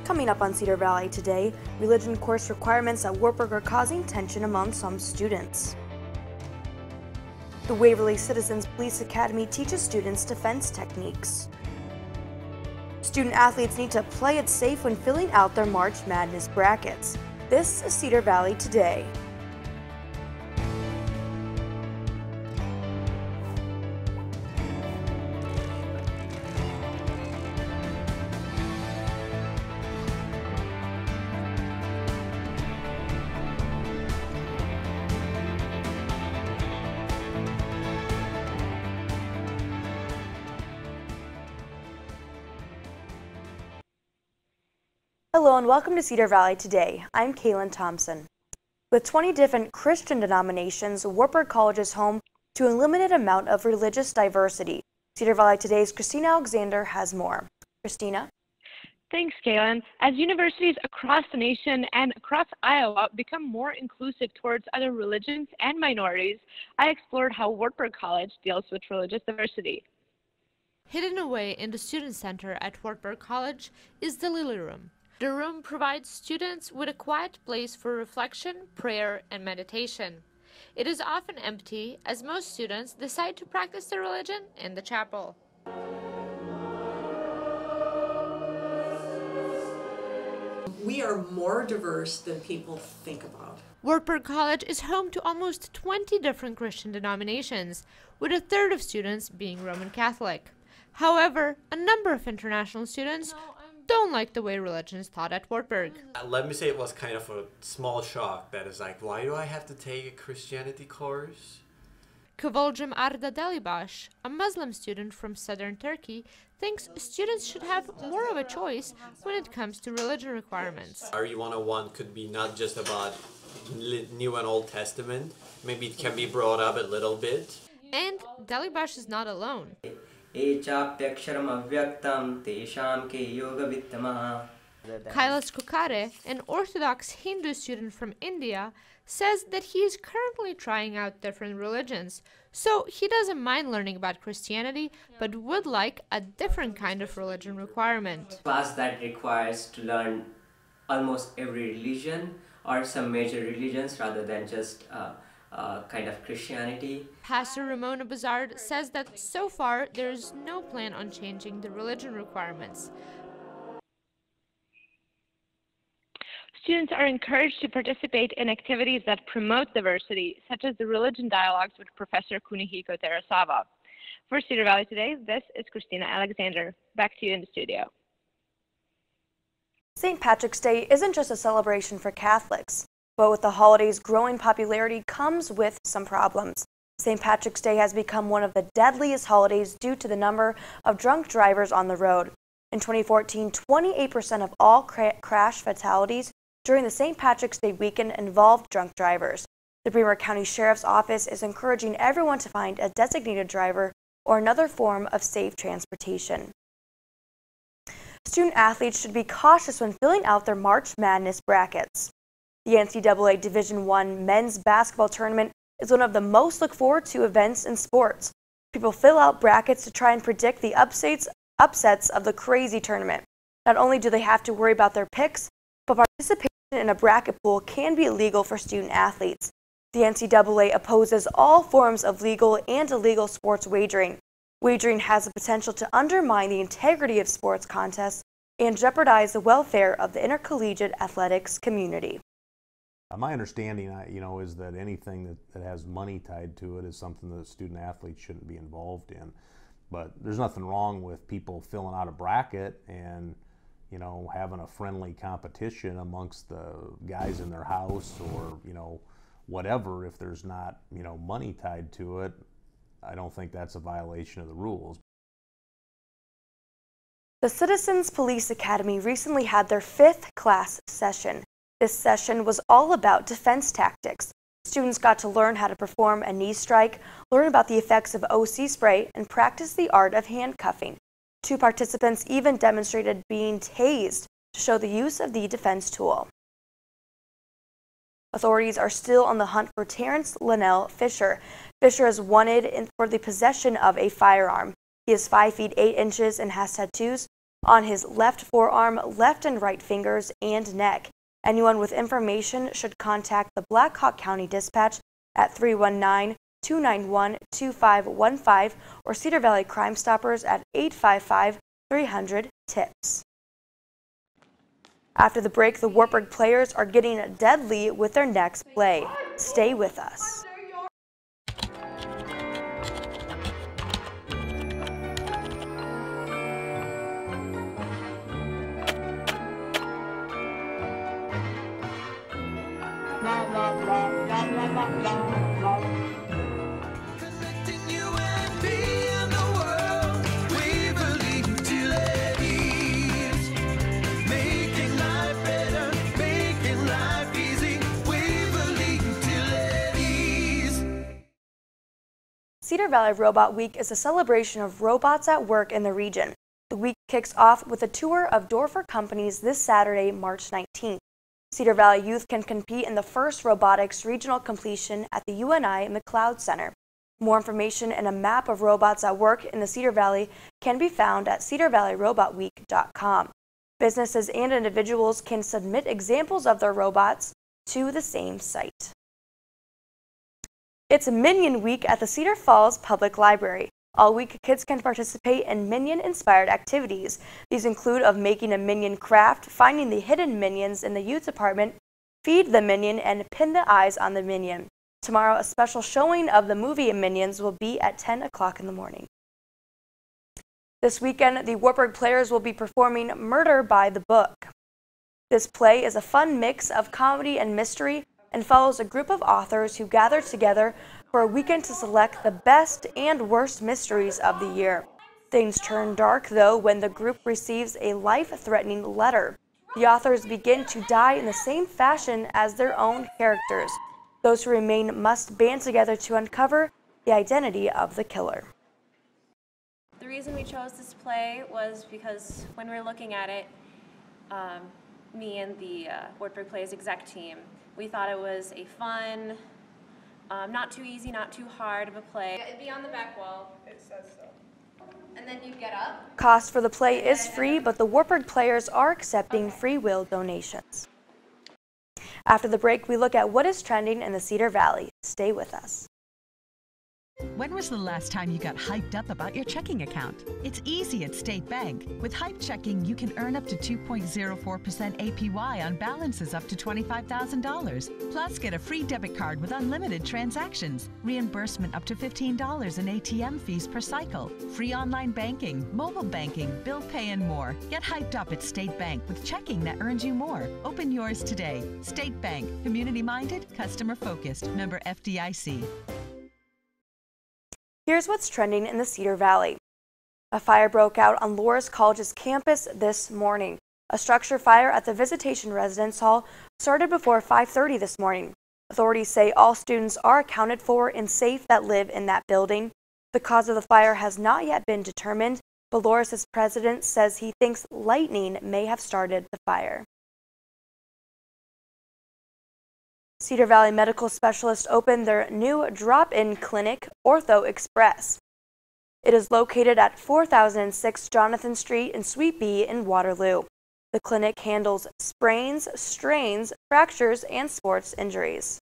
Coming up on Cedar Valley today, religion course requirements at Wartburg are causing tension among some students. The Waverly Citizens Police Academy teaches students defense techniques. Student athletes need to play it safe when filling out their March Madness brackets. This is Cedar Valley Today. Hello and welcome to Cedar Valley Today. I'm Kaylin Thompson. With 20 different Christian denominations, Wartburg College is home to a limited amount of religious diversity. Cedar Valley Today's Christina Alexander has more. Christina? Thanks, Kaylin. As universities across the nation and across Iowa become more inclusive towards other religions and minorities, I explored how Wartburg College deals with religious diversity. Hidden away in the Student Center at Wartburg College is the Lily Room. The room provides students with a quiet place for reflection, prayer, and meditation. It is often empty, as most students decide to practice their religion in the chapel. We are more diverse than people think about. Wartburg College is home to almost 20 different Christian denominations, with a third of students being Roman Catholic. However, a number of international students don't like the way religion is taught at Wartburg. Let me say it was kind of a small shock that is like, why do I have to take a Christianity course? Kıvılcım Arda Delibaş, a Muslim student from southern Turkey, thinks students should have more of a choice when it comes to religion requirements. RE 101 could be not just about New and Old Testament. Maybe it can be brought up a little bit. And Delibaş is not alone. Kailas Kokare, an Orthodox Hindu student from India, says that he is currently trying out different religions, so he doesn't mind learning about Christianity, but would like a different kind of religion requirement. Class that requires to learn almost every religion or some major religions rather than just kind of Christianity. Pastor Ramona Bazard says that so far there is no plan on changing the religion requirements. Students are encouraged to participate in activities that promote diversity, such as the religion dialogues with Professor Kunihiko Terasawa. For Cedar Valley Today, this is Christina Alexander. Back to you in the studio. St. Patrick's Day isn't just a celebration for Catholics, but with the holiday's growing popularity comes with some problems. St. Patrick's Day has become one of the deadliest holidays due to the number of drunk drivers on the road. In 2014, 28% of all crash fatalities during the St. Patrick's Day weekend involved drunk drivers. The Bremer County Sheriff's Office is encouraging everyone to find a designated driver or another form of safe transportation. Student athletes should be cautious when filling out their March Madness brackets. The NCAA Division I men's basketball tournament is one of the most looked forward to events in sports. People fill out brackets to try and predict the upsets of the crazy tournament. Not only do they have to worry about their picks, but participation in a bracket pool can be illegal for student athletes. The NCAA opposes all forms of legal and illegal sports wagering. Wagering has the potential to undermine the integrity of sports contests and jeopardize the welfare of the intercollegiate athletics community. My understanding, is that anything that has money tied to it is something that student athletes shouldn't be involved in. But there's nothing wrong with people filling out a bracket and, having a friendly competition amongst the guys in their house or, whatever. If there's not, money tied to it, I don't think that's a violation of the rules. The Citizens Police Academy recently had their 5th class session. This session was all about defense tactics. Students got to learn how to perform a knee strike, learn about the effects of OC spray, and practice the art of handcuffing. 2 participants even demonstrated being tased to show the use of the defense tool. Authorities are still on the hunt for Terrence Linnell Fisher. Fisher is wanted for the possession of a firearm. He is 5 feet 8 inches and has tattoos on his left forearm, left and right fingers, and neck. Anyone with information should contact the Black Hawk County Dispatch at 319-291-2515 or Cedar Valley Crime Stoppers at 855-300-TIPS. After the break, the Wartburg players are getting deadly with their next play. Stay with us. Cedar Valley Robot Week is a celebration of robots at work in the region. The week kicks off with a tour of Dorfer companies this Saturday, March 19th. Cedar Valley youth can compete in the first robotics regional completion at the UNI McLeod Center. More information and a map of robots at work in the Cedar Valley can be found at cedarvalleyrobotweek.com. Businesses and individuals can submit examples of their robots to the same site. It's Minion Week at the Cedar Falls Public Library. All week, kids can participate in Minion-inspired activities. These include of making a Minion craft, finding the hidden Minions in the youth department, feed the Minion, and pin the eyes on the Minion. Tomorrow, a special showing of the movie Minions will be at 10 o'clock in the morning. This weekend, the Wartburg players will be performing Murder by the Book. This play is a fun mix of comedy and mystery and follows a group of authors who gather together for a weekend to select the best and worst mysteries of the year. Things turn dark, though, when the group receives a life-threatening letter. The authors begin to die in the same fashion as their own characters. Those who remain must band together to uncover the identity of the killer. The reason we chose this play was because when we were looking at it, me and the Wartburg Plays exec team, we thought it was a fun, not too easy, not too hard of a play. It'd be on the back wall. It says so. And then you'd get up. Cost for the play is free, but the Wartburg players are accepting free will donations. After the break, we look at what is trending in the Cedar Valley. Stay with us. When was the last time you got hyped up about your checking account? It's easy at State Bank. With Hype Checking, you can earn up to 2.04% APY on balances up to $25,000. Plus, get a free debit card with unlimited transactions, reimbursement up to $15 in ATM fees per cycle, free online banking, mobile banking, bill pay, and more. Get hyped up at State Bank with checking that earns you more. Open yours today. State Bank. Community-minded, customer-focused. Member FDIC. Here's what's trending in the Cedar Valley. A fire broke out on Loras College's campus this morning. A structure fire at the Visitation Residence Hall started before 5:30 this morning. Authorities say all students are accounted for and safe that live in that building. The cause of the fire has not yet been determined, but Loras' president says he thinks lightning may have started the fire. Cedar Valley medical specialists opened their new drop-in clinic, Ortho Express. It is located at 4006 Jonathan Street in Suite B in Waterloo. The clinic handles sprains, strains, fractures, and sports injuries.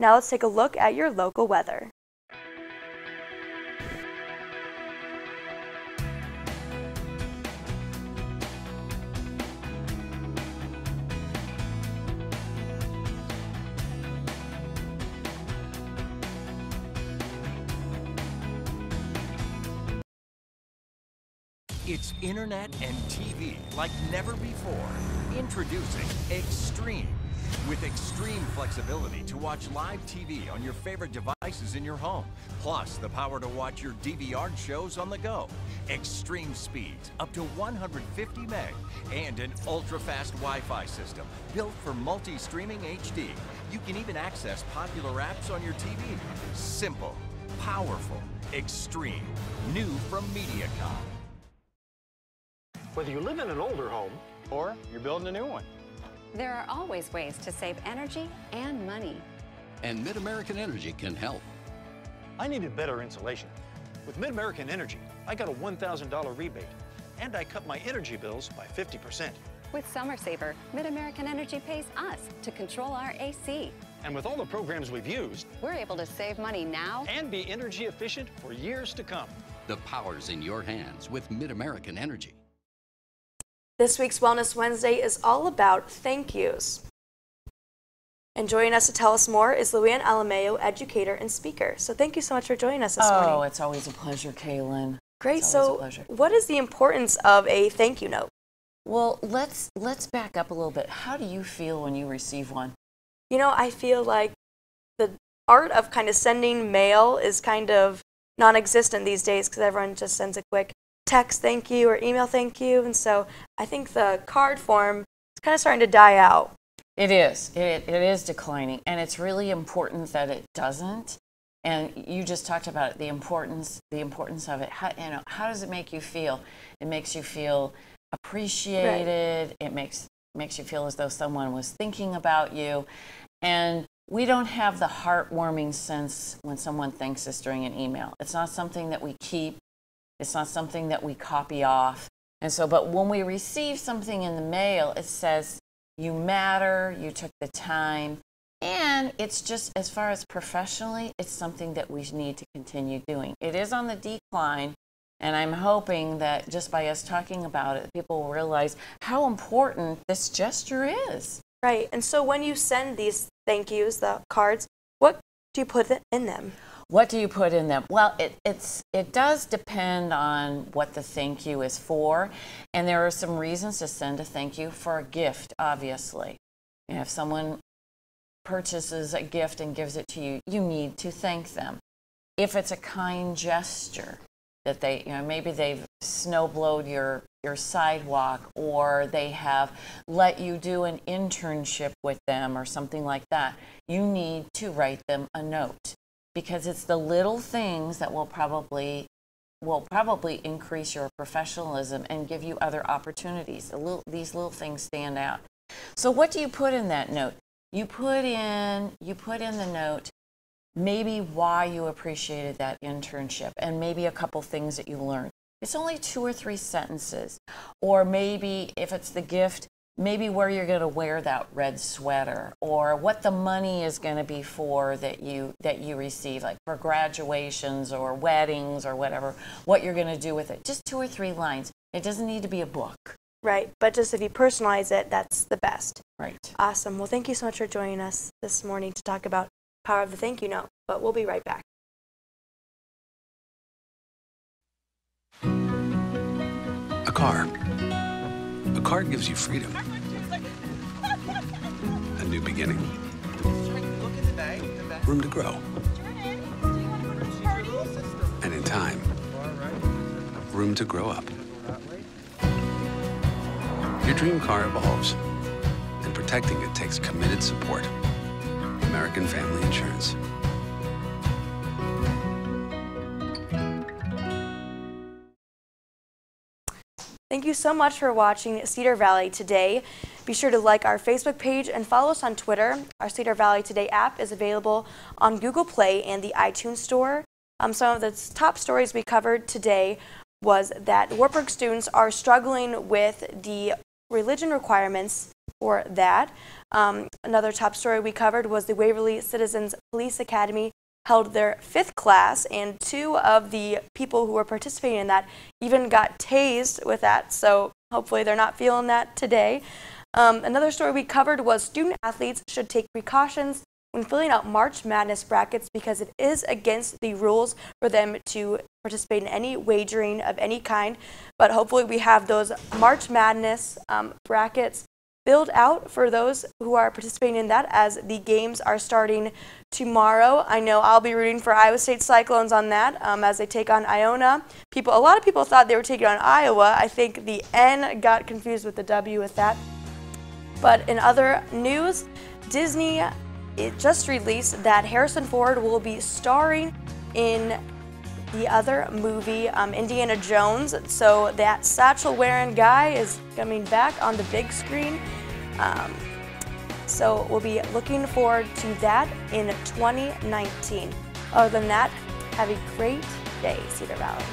Now let's take a look at your local weather. It's internet and TV like never before. Introducing Extreme. With extreme flexibility to watch live TV on your favorite devices in your home. Plus the power to watch your DVR shows on the go. Extreme speeds up to 150 meg. And an ultra-fast Wi-Fi system built for multi-streaming HD. You can even access popular apps on your TV. Simple, powerful, extreme. New from MediaCom. Whether you live in an older home or you're building a new one. There are always ways to save energy and money. And Mid-American Energy can help. I needed better insulation. With Mid-American Energy, I got a $1,000 rebate And I cut my energy bills by 50%. With Summer Saver, Mid-American Energy pays us to control our AC. And with all the programs we've used, We're able to save money now and be energy efficient for years to come. The power's in your hands with Mid-American Energy. This week's Wellness Wednesday is all about thank yous. And joining us to tell us more is Luann Alameo, educator and speaker. So thank you so much for joining us this morning. Oh, it's always a pleasure, Kaylin. Great. So what is the importance of a thank you note? Well, let's back up a little bit. How do you feel when you receive one? You know, I feel like the art of kind of sending mail is kind of non-existent these days because everyone just sends a quick text thank you or email thank you. And so I think the card form is kind of starting to die out. It is. It is declining, and it's really important that it doesn't. And you just talked about it, the importance of it. How does it make you feel? It makes you feel appreciated. Right. It makes you feel as though someone was thinking about you. And we don't have the heartwarming sense when someone thanks us during an email. It's not something that we keep. It's not something that we copy off. And so, but when we receive something in the mail, it says, you matter, you took the time. And it's just, as far as professionally, it's something that we need to continue doing. It is on the decline, and I'm hoping that just by us talking about it, people will realize how important this gesture is. Right, and so when you send these thank yous, the cards, what do you put in them? What do you put in them? Well, it does depend on what the thank you is for, and there are some reasons to send a thank you for a gift, obviously. You know, if someone purchases a gift and gives it to you, you need to thank them. If it's a kind gesture that they, you know, maybe they've snowblowed your sidewalk, or they have let you do an internship with them or something like that, you need to write them a note, because it's the little things that will probably increase your professionalism and give you other opportunities. These little things stand out. So what do you put in that note? You put in the note maybe why you appreciated that internship, and maybe a couple things that you learned. It's only 2 or 3 sentences. Or maybe if it's the gift, maybe where you're going to wear that red sweater, or what the money is going to be for that you receive, like for graduations or weddings or whatever, what you're going to do with it. Just 2 or 3 lines. It doesn't need to be a book. Right, but just if you personalize it, that's the best. Right. Awesome. Well, thank you so much for joining us this morning to talk about power of the thank you note, but we'll be right back. A car. A car gives you freedom. A new beginning. Room to grow. And in time, room to grow up. Your dream car evolves, and protecting it takes committed support. American Family Insurance. Thank you so much for watching Cedar Valley Today. Be sure to like our Facebook page and follow us on Twitter. Our Cedar Valley Today app is available on Google Play and the iTunes Store. Some of the top stories we covered today was that Wartburg students are struggling with the religion requirements for that. Another top story we covered was the Waverly Citizens Police Academy held their 5th class, and 2 of the people who were participating in that even got tased with that, so hopefully they're not feeling that today. Another story we covered was student athletes should take precautions when filling out March Madness brackets because it is against the rules for them to participate in any wagering of any kind, but hopefully we have those March Madness brackets filled out for those who are participating in that as the games are starting tomorrow. I know I'll be rooting for Iowa State Cyclones on that as they take on Iona. A lot of people thought they were taking on Iowa. I think the N got confused with the W with that. But in other news, Disney just released that Harrison Ford will be starring in the other movie, Indiana Jones. So that satchel-wearing guy is coming back on the big screen. So we'll be looking forward to that in 2019. Other than that, have a great day, Cedar Valley.